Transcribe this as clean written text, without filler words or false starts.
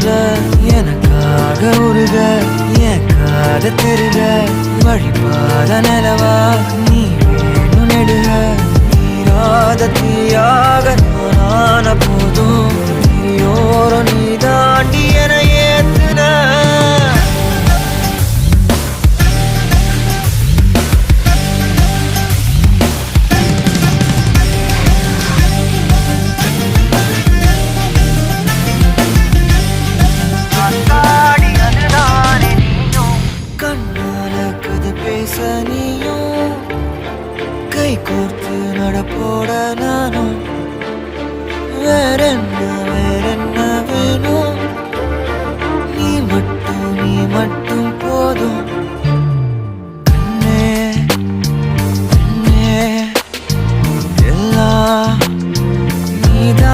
போல எனக்காக உருக என் காத திருக வழிபாத நிலவா நீ வேணும் நெடுக நீராத தீயாக நானான போதும் நீயோரம் நீ தாண்டி என ஏத்துன கை கோர்த்து நடப்போட நானும் வேற என்ன